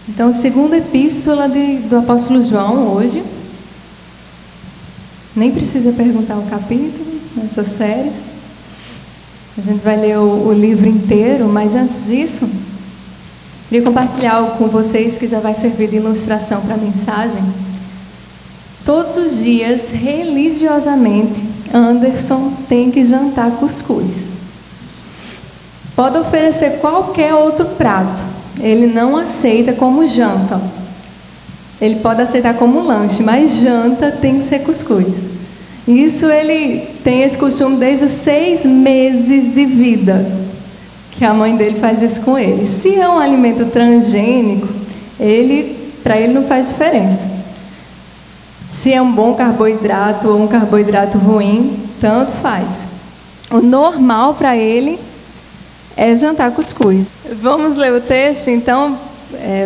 Então, segunda epístola do apóstolo João, hoje. Nem precisa perguntar o capítulo nessas séries. A gente vai ler o livro inteiro, mas antes disso, queria compartilhar algo com vocês que já vai servir de ilustração para a mensagem. Todos os dias, religiosamente, Anderson tem que jantar cuscuz. Pode oferecer qualquer outro prato, ele não aceita como janta. Ele pode aceitar como lanche, mas janta tem que ser cuscuz. Isso ele tem esse costume desde os 6 meses de vida, que a mãe dele faz isso com ele. Se é um alimento transgênico, para ele não faz diferença. Se é um bom carboidrato ou um carboidrato ruim, tanto faz. O normal para ele é jantar cuscuz. Vamos ler o texto, então.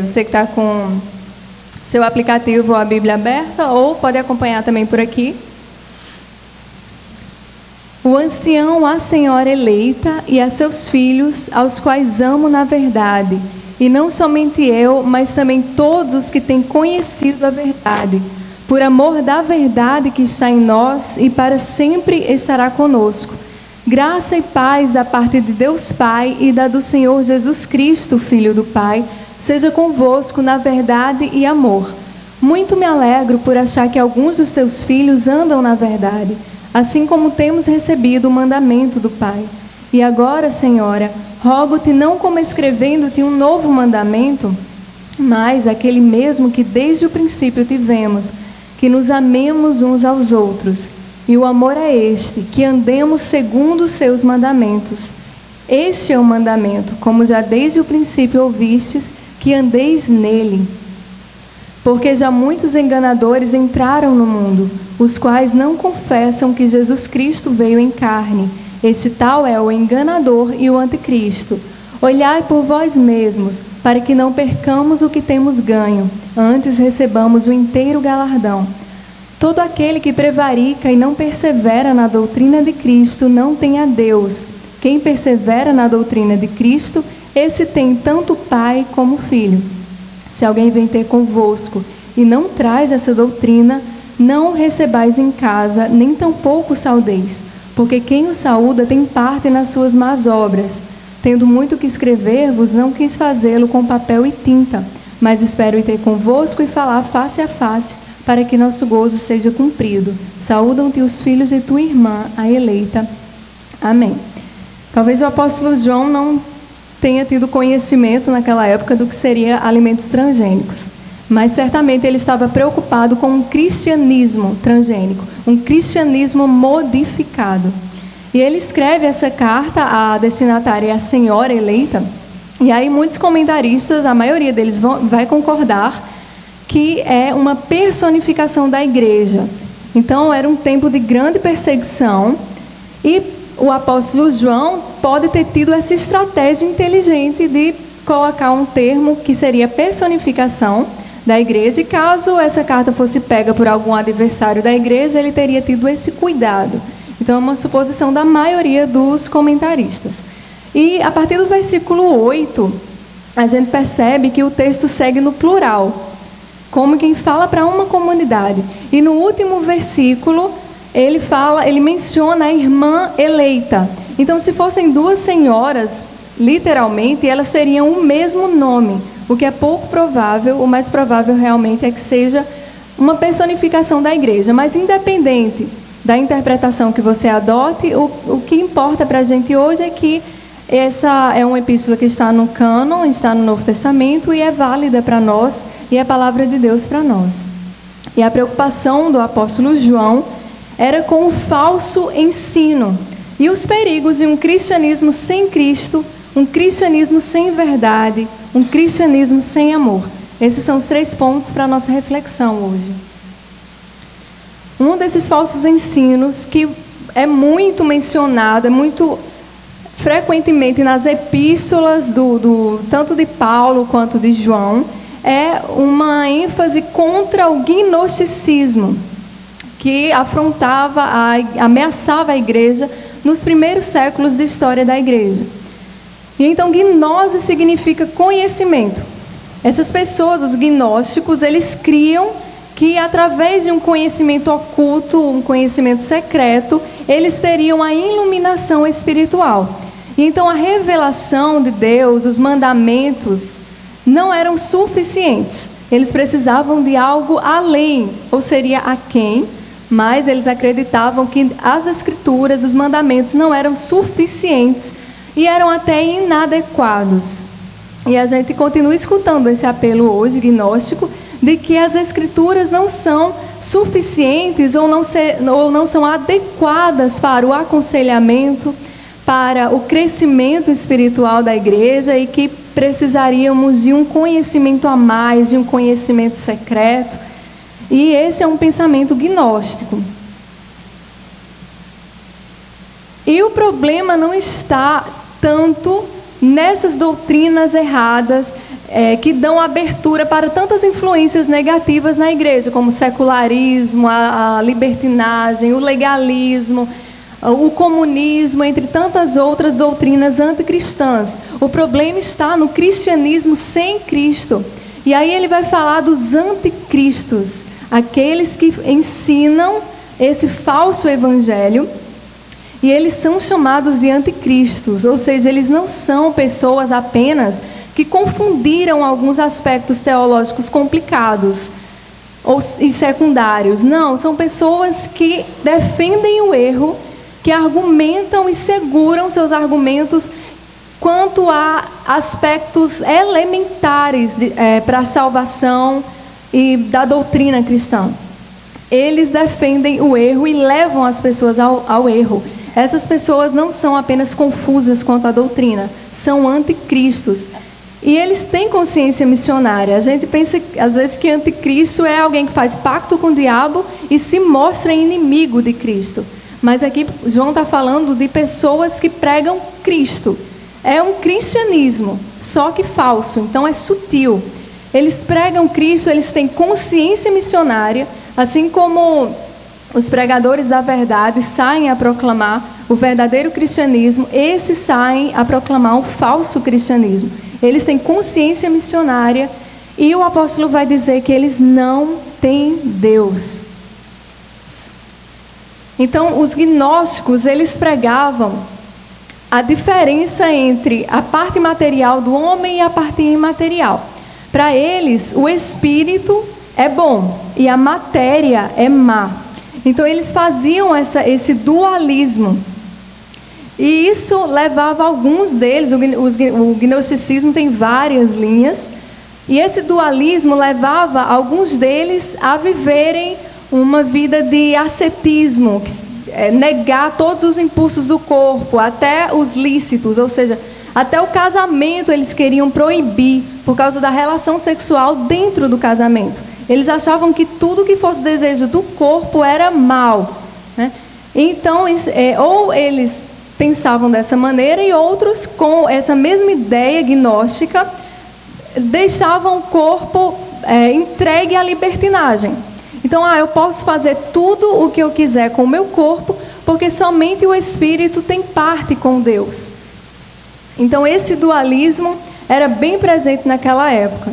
Você que está com seu aplicativo ou a Bíblia aberta, ou pode acompanhar também por aqui. O ancião à senhora eleita e a seus filhos, aos quais amo na verdade, e não somente eu, mas também todos os que têm conhecido a verdade, por amor da verdade que está em nós e para sempre estará conosco. Graça e paz da parte de Deus Pai e da do Senhor Jesus Cristo, Filho do Pai, seja convosco na verdade e amor. Muito me alegro por achar que alguns dos teus filhos andam na verdade, assim como temos recebido o mandamento do Pai. E agora, Senhora, rogo-te não como escrevendo-te um novo mandamento, mas aquele mesmo que desde o princípio tivemos, que nos amemos uns aos outros. E o amor é este, que andemos segundo os seus mandamentos. Este é o mandamento, como já desde o princípio ouvistes, que andeis nele. Porque já muitos enganadores entraram no mundo, os quais não confessam que Jesus Cristo veio em carne. Este tal é o enganador e o anticristo. Olhai por vós mesmos, para que não percamos o que temos ganho, antes recebamos o inteiro galardão. Todo aquele que prevarica e não persevera na doutrina de Cristo não tem a Deus. Quem persevera na doutrina de Cristo, esse tem tanto Pai como Filho. Se alguém vem ter convosco e não traz essa doutrina, não o recebais em casa, nem tampouco o saudeis, porque quem o saúda tem parte nas suas más obras. Tendo muito que escrever-vos, não quis fazê-lo com papel e tinta, mas espero ir ter convosco e falar face a face, para que nosso gozo seja cumprido. Saúdam-te os filhos de tua irmã, a eleita. Amém. Talvez o apóstolo João não tenha tido conhecimento naquela época do que seria alimentos transgênicos, mas certamente ele estava preocupado com um cristianismo transgênico, um cristianismo modificado. E ele escreve essa carta à destinatária, a senhora eleita, e aí muitos comentaristas, a maioria deles vai concordar que é uma personificação da igreja. Então era um tempo de grande perseguição e o apóstolo João pode ter tido essa estratégia inteligente de colocar um termo que seria personificação da igreja, e caso essa carta fosse pega por algum adversário da igreja, ele teria tido esse cuidado. Então é uma suposição da maioria dos comentaristas. E a partir do versículo 8, a gente percebe que o texto segue no plural, como quem fala para uma comunidade. E no último versículo, ele menciona a irmã eleita. Então, se fossem duas senhoras, literalmente, elas teriam o mesmo nome, o que é pouco provável. O mais provável realmente é que seja uma personificação da igreja. Mas independente da interpretação que você adote, o que importa para a gente hoje é que essa é uma epístola que está no cânon, está no Novo Testamento e é válida para nós e é a palavra de Deus para nós. E a preocupação do apóstolo João era com o falso ensino e os perigos de um cristianismo sem Cristo, um cristianismo sem verdade, um cristianismo sem amor. Esses são os 3 pontos para a nossa reflexão hoje. Um desses falsos ensinos que é muito mencionado, é muito frequentemente nas epístolas tanto de Paulo quanto de João, é uma ênfase contra o gnosticismo, que ameaçava a igreja nos primeiros séculos da história da igreja. E então, gnose significa conhecimento. Essas pessoas, os gnósticos, eles criam que através de um conhecimento oculto, um conhecimento secreto, eles teriam a iluminação espiritual. E então a revelação de Deus, os mandamentos, não eram suficientes. Eles precisavam de algo além, ou seria aquém, mas eles acreditavam que as escrituras, os mandamentos não eram suficientes e eram até inadequados. E a gente continua escutando esse apelo hoje, gnóstico, de que as escrituras não são suficientes ou não são adequadas para o aconselhamento, para o crescimento espiritual da igreja e que precisaríamos de um conhecimento a mais, de um conhecimento secreto. E esse é um pensamento gnóstico. E o problema não está tanto nessas doutrinas erradas que dão abertura para tantas influências negativas na igreja, como o secularismo, a libertinagem, o legalismo, o comunismo, entre tantas outras doutrinas anticristãs. O problema está no cristianismo sem Cristo. E aí ele vai falar dos anticristos, aqueles que ensinam esse falso evangelho. E eles são chamados de anticristos, ou seja, eles não são pessoas apenas que confundiram alguns aspectos teológicos complicados e secundários. Não, são pessoas que defendem o erro, que argumentam e seguram seus argumentos quanto a aspectos elementares para a salvação e da doutrina cristã. Eles defendem o erro e levam as pessoas ao erro. Essas pessoas não são apenas confusas quanto à doutrina, são anticristos. E eles têm consciência missionária. A gente pensa, às vezes, que anticristo é alguém que faz pacto com o diabo e se mostra inimigo de Cristo. Mas aqui João está falando de pessoas que pregam Cristo. É um cristianismo, só que falso, então é sutil. Eles pregam Cristo, eles têm consciência missionária, assim como os pregadores da verdade saem a proclamar o verdadeiro cristianismo, esses saem a proclamar um falso cristianismo. Eles têm consciência missionária e o apóstolo vai dizer que eles não têm Deus. Então, os gnósticos, eles pregavam a diferença entre a parte material do homem e a parte imaterial. Para eles, o espírito é bom e a matéria é má. Então, eles faziam esse dualismo. E isso levava alguns deles, o gnosticismo tem várias linhas, e esse dualismo levava alguns deles a viverem uma vida de ascetismo, negar todos os impulsos do corpo, até os lícitos, ou seja, até o casamento eles queriam proibir, por causa da relação sexual dentro do casamento. Eles achavam que tudo que fosse desejo do corpo era mal, né? Então, ou eles pensavam dessa maneira, e outros, com essa mesma ideia gnóstica, deixavam o corpo entregue à libertinagem. Então, eu posso fazer tudo o que eu quiser com o meu corpo, porque somente o espírito tem parte com Deus. Então, esse dualismo era bem presente naquela época.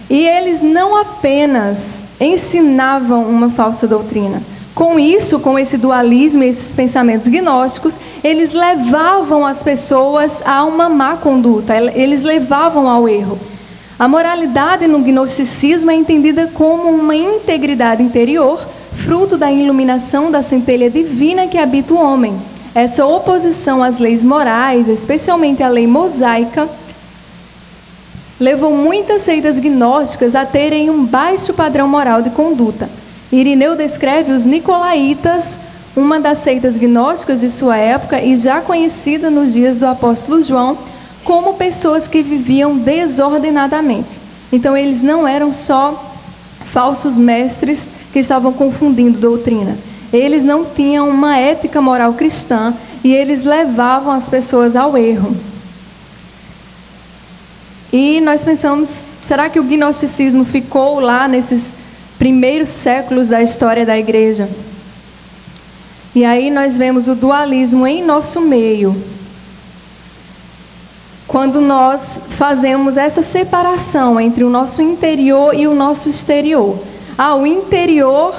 E eles não apenas ensinavam uma falsa doutrina. Com isso, com esse dualismo e esses pensamentos gnósticos, eles levavam as pessoas a uma má conduta, eles levavam ao erro. A moralidade no gnosticismo é entendida como uma integridade interior, fruto da iluminação da centelha divina que habita o homem. Essa oposição às leis morais, especialmente à lei mosaica, levou muitas seitas gnósticas a terem um baixo padrão moral de conduta. Irineu descreve os nicolaítas, uma das seitas gnósticas de sua época e já conhecida nos dias do apóstolo João, como pessoas que viviam desordenadamente. Então, eles não eram só falsos mestres que estavam confundindo doutrina. Eles não tinham uma ética moral cristã e eles levavam as pessoas ao erro. E nós pensamos, será que o gnosticismo ficou lá nesses primeiros séculos da história da igreja? E aí nós vemos o dualismo em nosso meio. quando nós fazemos essa separação entre o nosso interior e o nosso exterior. O interior,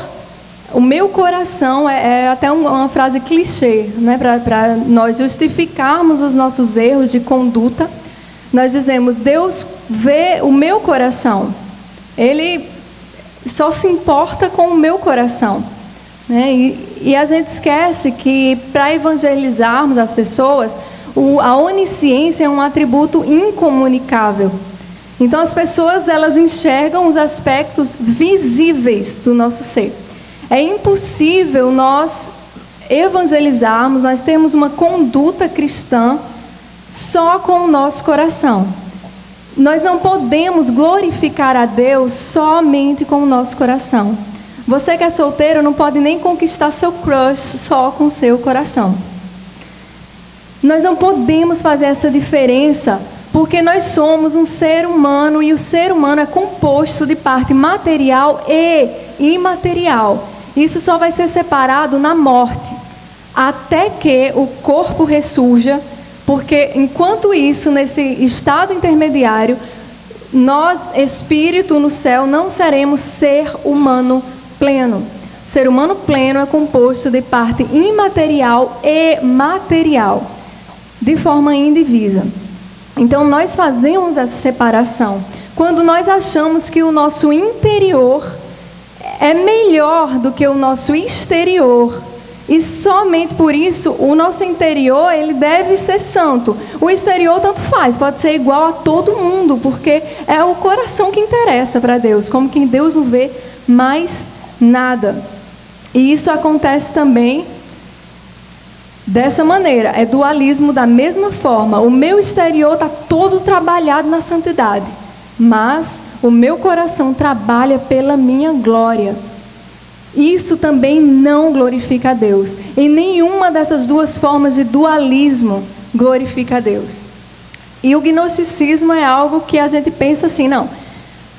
o meu coração, é até uma frase clichê, né? Para nós justificarmos os nossos erros de conduta. Nós dizemos, Deus vê o meu coração. Ele só se importa com o meu coração, né? E a gente esquece que para evangelizarmos as pessoas, a onisciência é um atributo incomunicável. Então as pessoas, elas enxergam os aspectos visíveis do nosso ser. É impossível nós evangelizarmos, nós termos uma conduta cristã só com o nosso coração. Nós não podemos glorificar a Deus somente com o nosso coração. Você que é solteiro não pode nem conquistar seu crush só com o seu coração. Nós não podemos fazer essa diferença, porque nós somos um ser humano e o ser humano é composto de parte material e imaterial. Isso só vai ser separado na morte, até que o corpo ressurja, porque enquanto isso, nesse estado intermediário, nós, espírito no céu, não seremos ser humano pleno. Ser humano pleno é composto de parte imaterial e material, de forma indivisa. Então nós fazemos essa separação quando nós achamos que o nosso interior é melhor do que o nosso exterior, e somente por isso o nosso interior ele deve ser santo. O exterior tanto faz, pode ser igual a todo mundo, porque é o coração que interessa para Deus, como que Deus não vê mais nada. E isso acontece também dessa maneira, é dualismo da mesma forma. O meu exterior está todo trabalhado na santidade, mas o meu coração trabalha pela minha glória. Isso também não glorifica a Deus. Em nenhuma dessas duas formas de dualismo glorifica a Deus. E o gnosticismo é algo que a gente pensa assim, não,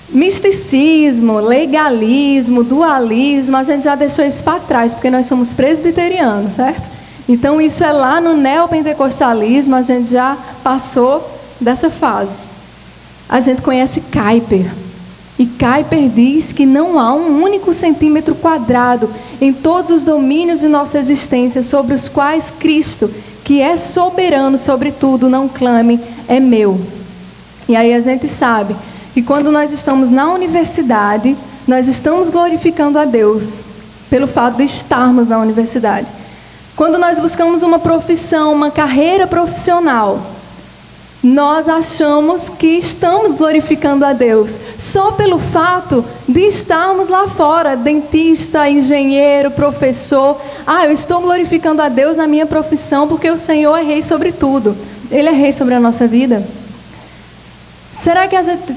misticismo, legalismo, dualismo, a gente já deixou isso para trás, porque nós somos presbiterianos, certo? Então isso é lá no neopentecostalismo, a gente já passou dessa fase. A gente conhece Kuyper. E Kuyper diz que não há um único centímetro quadrado em todos os domínios de nossa existência sobre os quais Cristo, que é soberano sobre tudo, não clame, é meu. E aí a gente sabe que quando nós estamos na universidade, nós estamos glorificando a Deus pelo fato de estarmos na universidade. Quando nós buscamos uma profissão, uma carreira profissional, nós achamos que estamos glorificando a Deus só pelo fato de estarmos lá fora, dentista, engenheiro, professor. Eu estou glorificando a Deus na minha profissão porque o Senhor é rei sobre tudo. Ele é rei sobre a nossa vida. Será que a gente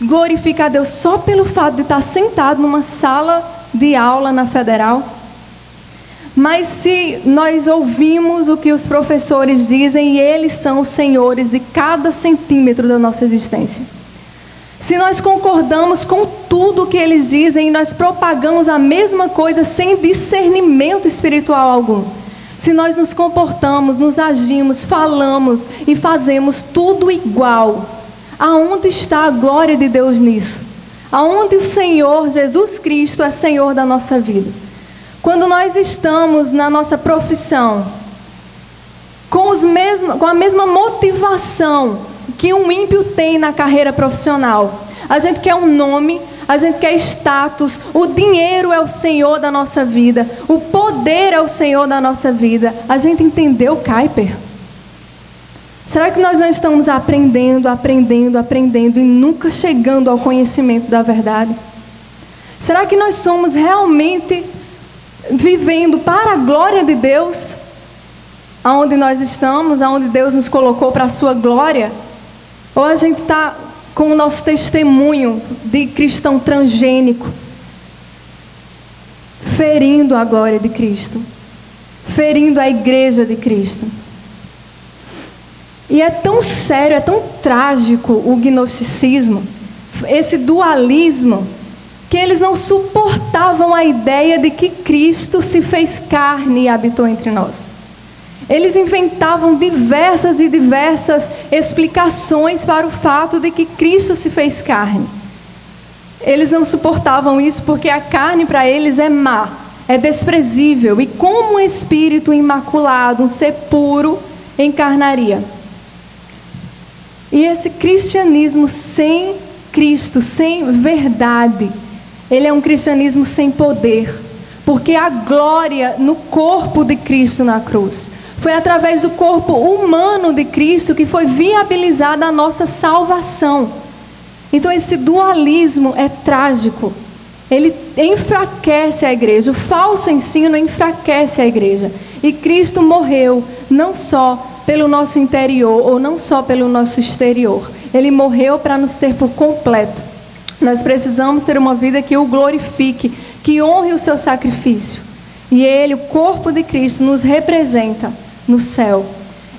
glorifica a Deus só pelo fato de estar sentado numa sala de aula na Federal? Mas se nós ouvimos o que os professores dizem, e eles são os senhores de cada centímetro da nossa existência. Se nós concordamos com tudo o que eles dizem e nós propagamos a mesma coisa sem discernimento espiritual algum. Se nós nos comportamos, nos agimos, falamos e fazemos tudo igual, aonde está a glória de Deus nisso? Aonde o Senhor Jesus Cristo é Senhor da nossa vida? Quando nós estamos na nossa profissão, com a mesma motivação que um ímpio tem na carreira profissional, a gente quer um nome, a gente quer status, o dinheiro é o Senhor da nossa vida, o poder é o Senhor da nossa vida. A gente entendeu Kuyper? Será que nós não estamos aprendendo e nunca chegando ao conhecimento da verdade? Será que nós somos realmente vivendo para a glória de Deus, aonde nós estamos, aonde Deus nos colocou para a sua glória? Ou a gente está com o nosso testemunho de cristão transgênico, ferindo a glória de Cristo, ferindo a igreja de Cristo? E é tão sério, é tão trágico o gnosticismo, esse dualismo, que eles não suportavam a ideia de que Cristo se fez carne e habitou entre nós. Eles inventavam diversas e diversas explicações para o fato de que Cristo se fez carne. Eles não suportavam isso porque a carne para eles é má, é desprezível. E como um espírito imaculado, um ser puro, encarnaria? E esse cristianismo sem Cristo, sem verdade, ele é um cristianismo sem poder. Porque a glória no corpo de Cristo na cruz. Foi através do corpo humano de Cristo que foi viabilizada a nossa salvação. Então esse dualismo é trágico. Ele enfraquece a igreja. O falso ensino enfraquece a igreja. E Cristo morreu não só pelo nosso interior ou não só pelo nosso exterior. Ele morreu para nos ter por completo. Nós precisamos ter uma vida que o glorifique, que honre o seu sacrifício. E Ele, o corpo de Cristo, nos representa no céu.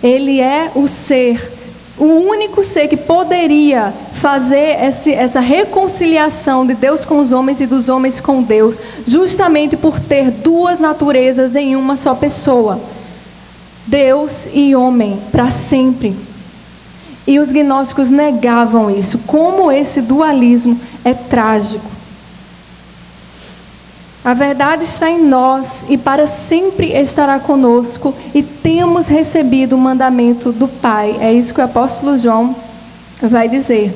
Ele é o ser, o único ser que poderia fazer essa reconciliação de Deus com os homens e dos homens com Deus, justamente por ter duas naturezas em uma só pessoa. Deus e homem, para sempre. E os gnósticos negavam isso. Como esse dualismo é trágico. A verdade está em nós e para sempre estará conosco, e temos recebido o mandamento do Pai. É isso que o apóstolo João vai dizer.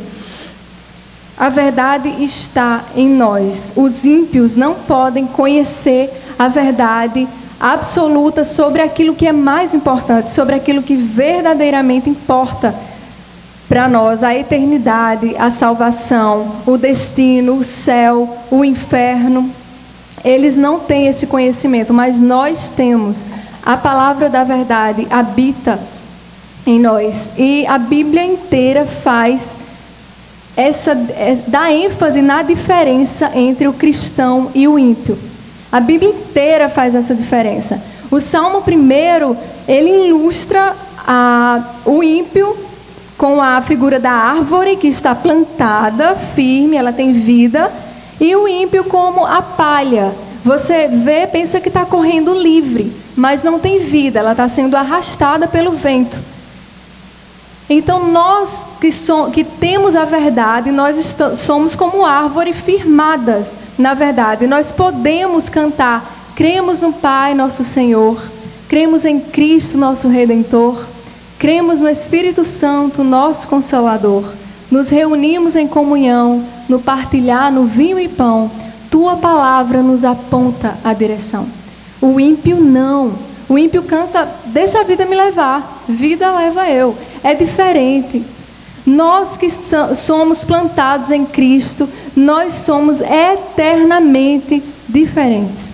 A verdade está em nós. Os ímpios não podem conhecer a verdade absoluta sobre aquilo que é mais importante, sobre aquilo que verdadeiramente importa para nós: a eternidade, a salvação, o destino, o céu, o inferno. Eles não têm esse conhecimento, mas nós temos. A palavra da verdade habita em nós. E a Bíblia inteira dá ênfase na diferença entre o cristão e o ímpio. A Bíblia inteira faz essa diferença. O Salmo 1, ele ilustra o ímpio com a figura da árvore que está plantada, firme, ela tem vida. E o ímpio como a palha. Você vê, pensa que está correndo livre, mas não tem vida, ela está sendo arrastada pelo vento. Então nós que temos a verdade, nós somos como árvore firmadas na verdade. Nós podemos cantar: cremos no Pai nosso Senhor, cremos em Cristo nosso Redentor, cremos no Espírito Santo nosso Consolador. Nos reunimos em comunhão, no partilhar, no vinho e pão. Tua palavra nos aponta a direção. O ímpio não. O ímpio canta: deixa a vida me levar, vida leva eu. É diferente. Nós que somos plantados em Cristo, nós somos eternamente diferentes.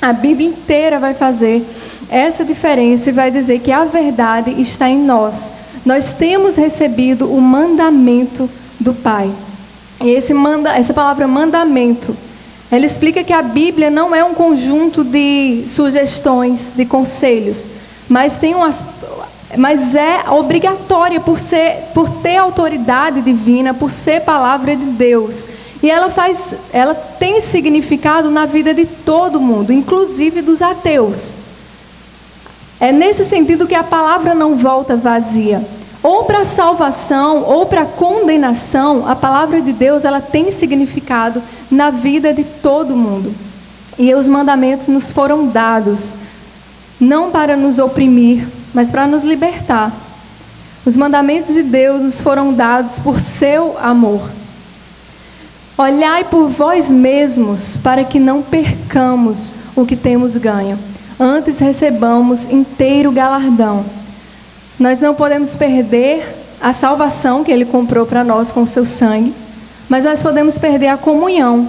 A Bíblia inteira vai fazer essa diferença e vai dizer que a verdade está em nós. Nós temos recebido o mandamento do Pai. E essa palavra mandamento, ela explica que a Bíblia não é um conjunto de sugestões, de conselhos, mas é obrigatória por ter autoridade divina, por ser palavra de Deus. E ela tem significado na vida de todo mundo, inclusive dos ateus. É nesse sentido que a palavra não volta vazia. Ou para salvação, ou para condenação, a palavra de Deus ela tem significado na vida de todo mundo. E os mandamentos nos foram dados, não para nos oprimir, mas para nos libertar. Os mandamentos de Deus nos foram dados por seu amor. Olhai por vós mesmos, para que não percamos o que temos ganho. Antes recebamos inteiro galardão. Nós não podemos perder a salvação que Ele comprou para nós com o seu sangue, mas nós podemos perder a comunhão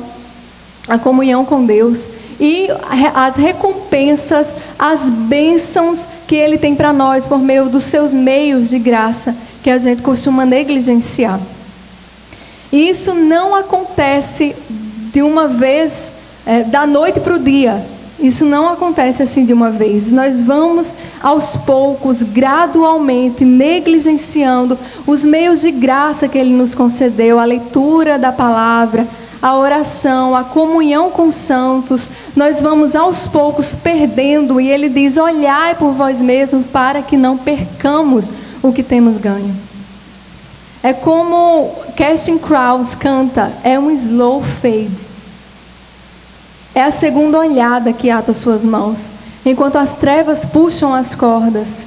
com Deus e as recompensas, as bênçãos que Ele tem para nós por meio dos seus meios de graça, que a gente costuma negligenciar. E isso não acontece de uma vez, da noite para o dia. Isso não acontece assim de uma vez. Nós vamos aos poucos, gradualmente, negligenciando os meios de graça que Ele nos concedeu, a leitura da palavra, a oração, a comunhão com os santos, nós vamos aos poucos perdendo. E ele diz: olhai por vós mesmos para que não percamos o que temos ganho. É como Casting Crowns canta, é um slow fade. É a segunda olhada que ata suas mãos, enquanto as trevas puxam as cordas.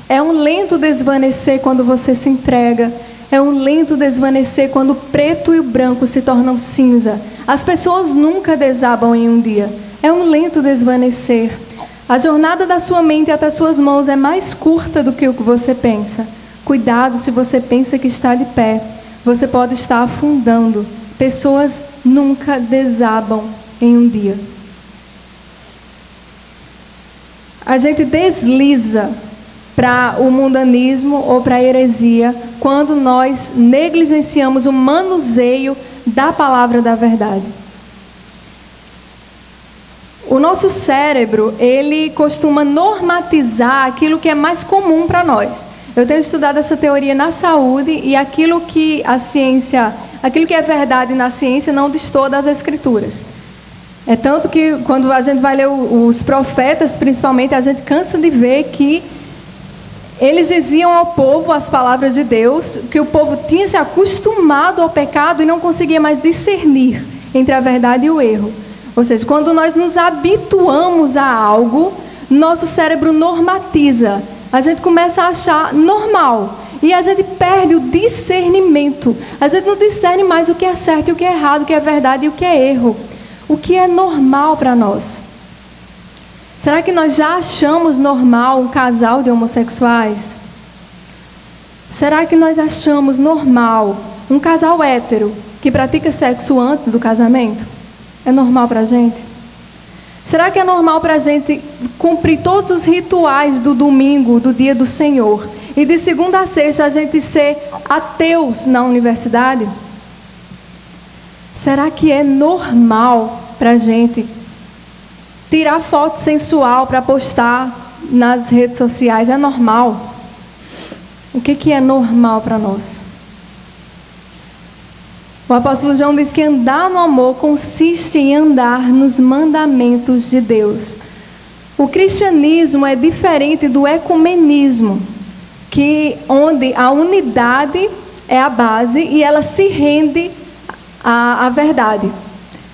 É um lento desvanecer quando você se entrega. É um lento desvanecer quando o preto e o branco se tornam cinza. As pessoas nunca desabam em um dia. É um lento desvanecer. A jornada da sua mente até suas mãos é mais curta do que o que você pensa. Cuidado se você pensa que está de pé. Você pode estar afundando. Pessoas nunca desabam em um dia. A gente desliza para o mundanismo ou para a heresia quando nós negligenciamos o manuseio da palavra da verdade. O nosso cérebro, ele costuma normatizar aquilo que é mais comum para nós. Eu tenho estudado essa teoria na saúde e aquilo que é verdade na ciência não destoa das escrituras. É tanto que quando a gente vai ler os profetas, principalmente, a gente cansa de ver que eles diziam ao povo as palavras de Deus, que o povo tinha se acostumado ao pecado e não conseguia mais discernir entre a verdade e o erro. Ou seja, quando nós nos habituamos a algo, nosso cérebro normatiza. A gente começa a achar normal e a gente perde o discernimento. A gente não discerne mais o que é certo e o que é errado, o que é verdade e o que é erro. O que é normal para nós? Será que nós já achamos normal um casal de homossexuais? Será que nós achamos normal um casal hétero que pratica sexo antes do casamento? É normal para a gente? Será que é normal para a gente cumprir todos os rituais do domingo, do dia do Senhor, e de segunda a sexta a gente ser ateus na universidade? Será que é normal para a gente tirar foto sensual para postar nas redes sociais? É normal? O que é normal para nós? O apóstolo João diz que andar no amor consiste em andar nos mandamentos de Deus. O cristianismo é diferente do ecumenismo, onde a unidade é a base e ela se rende à verdade.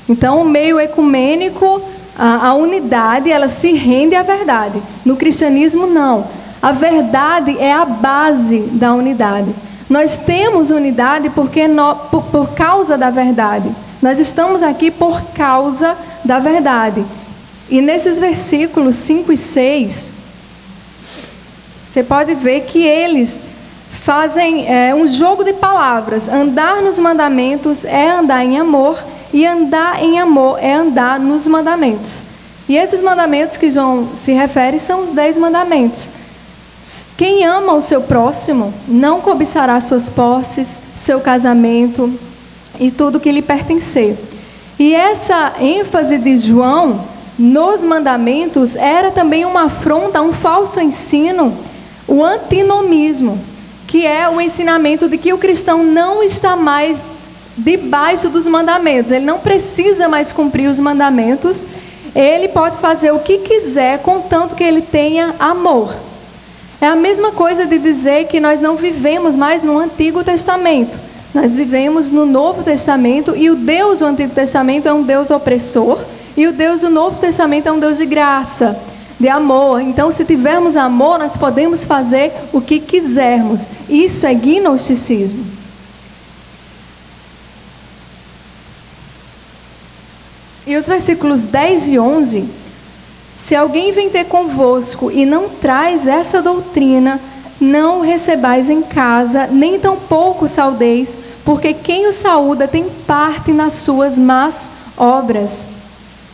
Então, o meio ecumênico, a unidade, ela se rende à verdade. No cristianismo, não. A verdade é a base da unidade. Nós temos unidade por causa da verdade. Nós estamos aqui por causa da verdade. E nesses versículos 5 e 6, você pode ver que eles fazem um jogo de palavras. Andar nos mandamentos é andar em amor, e andar em amor é andar nos mandamentos. E esses mandamentos que João se refere são os 10 mandamentos. Quem ama o seu próximo não cobiçará suas posses, seu casamento e tudo que lhe pertencer. E essa ênfase de João nos mandamentos era também uma afronta a um falso ensino, o antinomismo, que é o ensinamento de que o cristão não está mais debaixo dos mandamentos. Ele não precisa mais cumprir os mandamentos. Ele pode fazer o que quiser, contanto que ele tenha amor. É a mesma coisa de dizer que nós não vivemos mais no Antigo Testamento. Nós vivemos no Novo Testamento, e o Deus do Antigo Testamento é um Deus opressor, e o Deus do Novo Testamento é um Deus de graça, de amor. Então, se tivermos amor, nós podemos fazer o que quisermos. Isso é gnosticismo. E os versículos 10 e 11, se alguém vem ter convosco e não traz essa doutrina, não o recebais em casa, nem tampouco saudeis, porque quem o saúda tem parte nas suas más obras.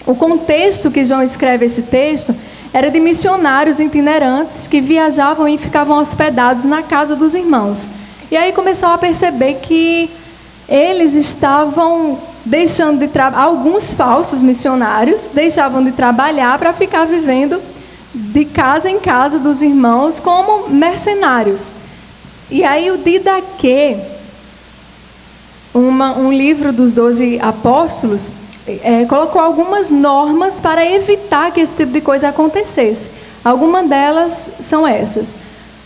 O contexto que João escreve esse texto era de missionários itinerantes que viajavam e ficavam hospedados na casa dos irmãos. E aí começou a perceber que eles estavam deixando de trabalhar, alguns falsos missionários deixavam de trabalhar para ficar vivendo de casa em casa dos irmãos como mercenários. E aí o Didaquê, um um livro dos 12 apóstolos, colocou algumas normas para evitar que esse tipo de coisa acontecesse. Algumas delas são essas: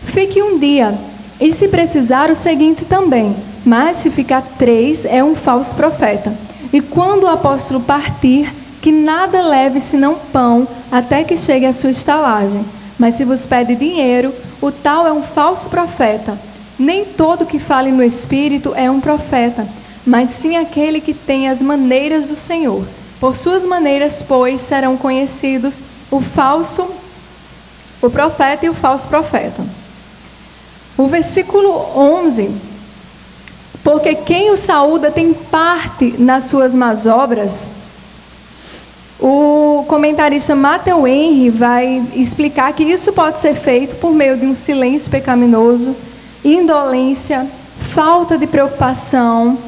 fique um dia, e se precisar o seguinte também, mas se ficar 3 é um falso profeta. E quando o apóstolo partir, que nada leve senão pão, até que chegue à sua estalagem. Mas se vos pede dinheiro, o tal é um falso profeta. Nem todo que fale no Espírito é um profeta, mas sim aquele que tem as maneiras do Senhor. Por suas maneiras, pois, serão conhecidos o profeta e o falso profeta. O versículo 11: porque quem o saúda tem parte nas suas más obras. O comentarista Matthew Henry vai explicar que isso pode ser feito por meio de um silêncio pecaminoso, indolência, falta de preocupação,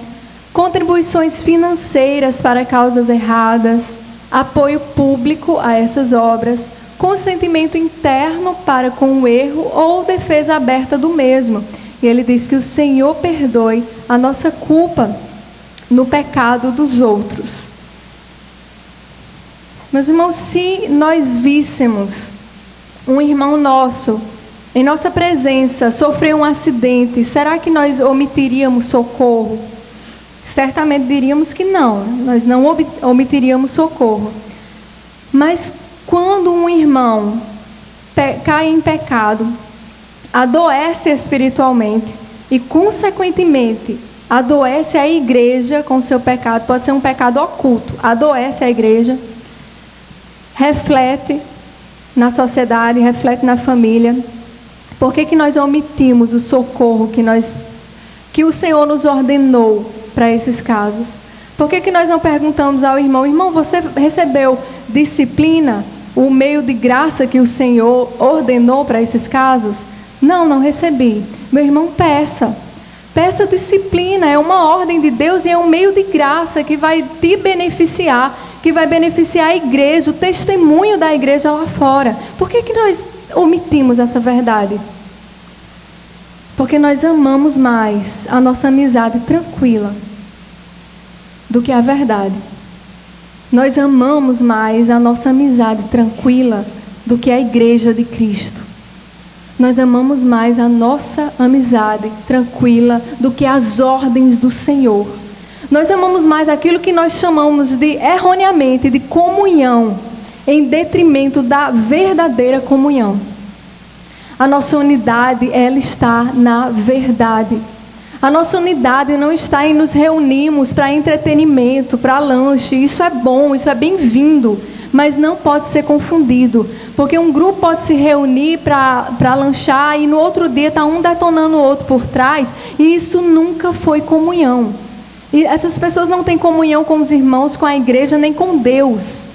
contribuições financeiras para causas erradas, apoio público a essas obras, consentimento interno para com o erro ou defesa aberta do mesmo. E ele diz que o Senhor perdoe a nossa culpa no pecado dos outros. Meus irmãos, se nós víssemos um irmão nosso, em nossa presença, sofrer um acidente, será que nós omitiríamos socorro? Certamente diríamos que não, nós não omitiríamos socorro. Mas quando um irmão cai em pecado, adoece espiritualmente e, consequentemente, adoece a igreja com seu pecado, pode ser um pecado oculto, adoece a igreja, reflete na sociedade, reflete na família. Por que nós omitimos o socorro que o Senhor nos ordenou para esses casos? Por que nós não perguntamos ao irmão: irmão, você recebeu disciplina, o meio de graça que o Senhor ordenou para esses casos? Não, não recebi. Meu irmão, peça. Peça disciplina, é uma ordem de Deus e é um meio de graça que vai te beneficiar, que vai beneficiar a igreja, o testemunho da igreja lá fora. Por que nós omitimos essa verdade? Porque nós amamos mais a nossa amizade tranquila do que a verdade. Nós amamos mais a nossa amizade tranquila do que a igreja de Cristo. Nós amamos mais a nossa amizade tranquila do que as ordens do Senhor. Nós amamos mais aquilo que nós chamamos de, erroneamente, de comunhão, em detrimento da verdadeira comunhão. A nossa unidade, ela está na verdade. A nossa unidade não está em nos reunirmos para entretenimento, para lanche. Isso é bom, isso é bem-vindo, mas não pode ser confundido. Porque um grupo pode se reunir para lanchar e no outro dia está um detonando o outro por trás, e isso nunca foi comunhão. E essas pessoas não têm comunhão com os irmãos, com a igreja, nem com Deus.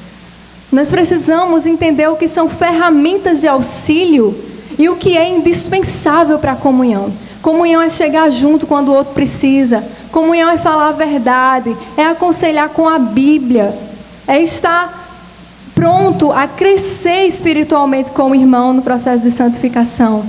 Nós precisamos entender o que são ferramentas de auxílio e o que é indispensável para a comunhão. Comunhão é chegar junto quando o outro precisa. Comunhão é falar a verdade, é aconselhar com a Bíblia, é estar pronto a crescer espiritualmente com o irmão no processo de santificação.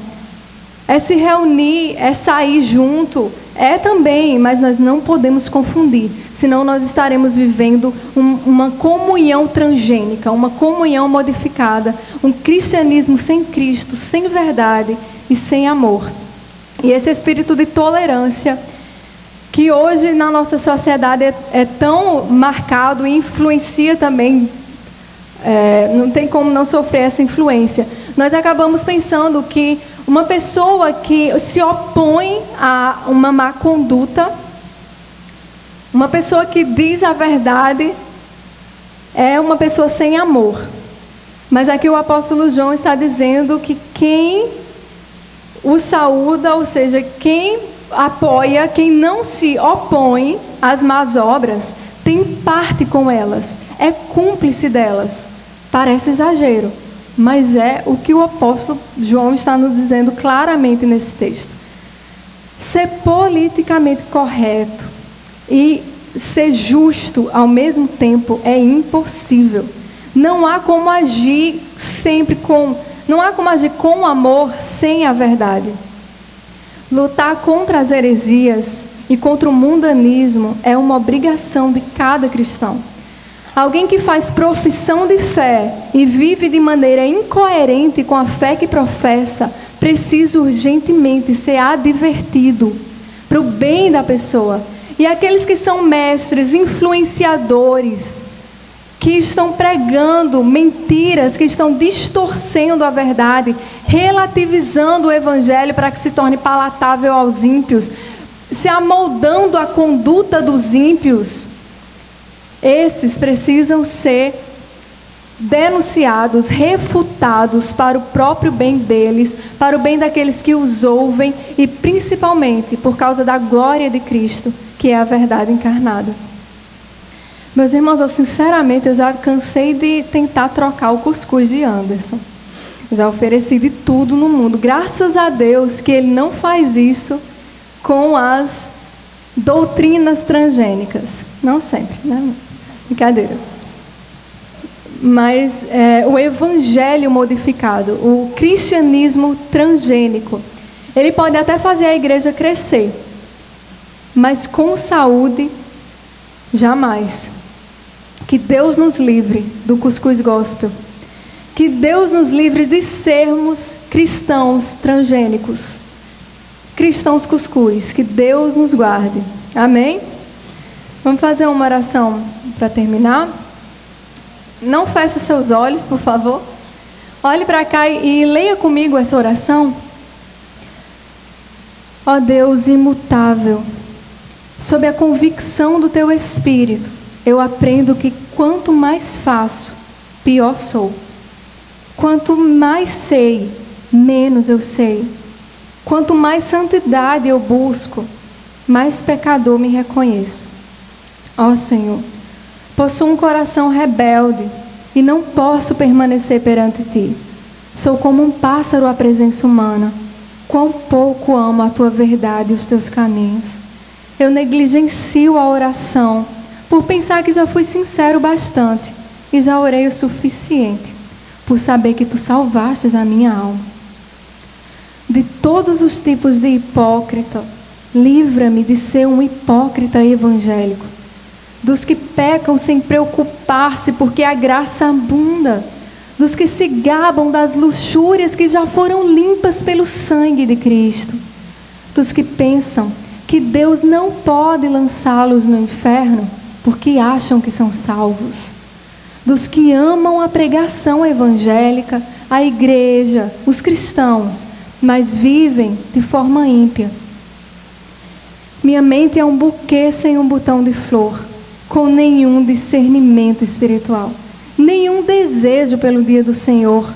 É se reunir, é sair junto, é também, mas nós não podemos confundir, senão nós estaremos vivendo uma comunhão transgênica, uma comunhão modificada, um cristianismo sem Cristo, sem verdade e sem amor. E esse espírito de tolerância, que hoje na nossa sociedade é tão marcado e influencia também, não tem como não sofrer essa influência. Nós acabamos pensando que uma pessoa que se opõe a uma má conduta, uma pessoa que diz a verdade, é uma pessoa sem amor. Mas aqui o apóstolo João está dizendo que quem o saúda, ou seja, quem apoia, quem não se opõe às más obras, tem parte com elas, é cúmplice delas. Parece exagero, mas é o que o apóstolo João está nos dizendo claramente nesse texto. Ser politicamente correto e ser justo ao mesmo tempo é impossível. Não há como agir não há como agir com amor sem a verdade. Lutar contra as heresias e contra o mundanismo é uma obrigação de cada cristão. Alguém que faz profissão de fé e vive de maneira incoerente com a fé que professa, precisa urgentemente ser advertido para o bem da pessoa. E aqueles que são mestres, influenciadores, que estão pregando mentiras, que estão distorcendo a verdade, relativizando o evangelho para que se torne palatável aos ímpios, se amoldando a conduta dos ímpios, esses precisam ser denunciados, refutados para o próprio bem deles, para o bem daqueles que os ouvem e principalmente por causa da glória de Cristo, que é a verdade encarnada. Meus irmãos, sinceramente, eu já cansei de tentar trocar o cuscuz de Anderson. Já ofereci de tudo no mundo. Graças a Deus que ele não faz isso com as doutrinas transgênicas. Não sempre, né? Brincadeira. Mas o evangelho modificado, o cristianismo transgênico, ele pode até fazer a igreja crescer, mas com saúde, jamais. Que Deus nos livre do cuscuz gospel. Que Deus nos livre de sermos cristãos transgênicos. Cristãos cuscuz. Que Deus nos guarde. Amém? Vamos fazer uma oração para terminar? Não feche seus olhos, por favor. Olhe para cá e leia comigo essa oração. Ó Deus imutável, sob a convicção do Teu Espírito, eu aprendo que quanto mais faço, pior sou. Quanto mais sei, menos eu sei. Quanto mais santidade eu busco, mais pecador me reconheço. Ó Senhor, possuo um coração rebelde e não posso permanecer perante Ti. Sou como um pássaro à presença humana. Quão pouco amo a Tua verdade e os Teus caminhos. Eu negligencio a oração por pensar que já fui sincero bastante e já orei o suficiente, por saber que Tu salvastes a minha alma. De todos os tipos de hipócrita, livra-me de ser um hipócrita evangélico, dos que pecam sem preocupar-se porque a graça abunda, dos que se gabam das luxúrias que já foram limpas pelo sangue de Cristo, dos que pensam que Deus não pode lançá-los no inferno porque acham que são salvos, dos que amam a pregação evangélica, a igreja, os cristãos, mas vivem de forma ímpia. Minha mente é um buquê sem um botão de flor, com nenhum discernimento espiritual, nenhum desejo pelo dia do Senhor,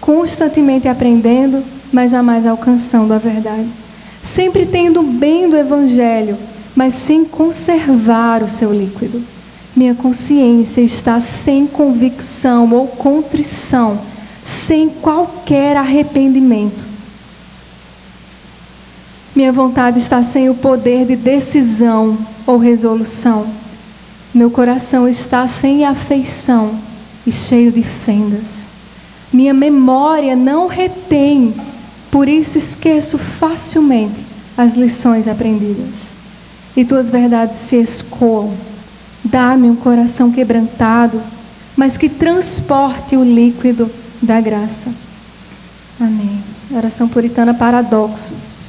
constantemente aprendendo, mas jamais alcançando a verdade. Sempre tendo bem do evangelho, mas sem conservar o seu líquido. Minha consciência está sem convicção ou contrição, sem qualquer arrependimento. Minha vontade está sem o poder de decisão ou resolução. Meu coração está sem afeição e cheio de fendas. Minha memória não retém, por isso esqueço facilmente as lições aprendidas. E Tuas verdades se escoam. Dá-me um coração quebrantado, mas que transporte o líquido da graça. Amém. Oração puritana, Paradoxos.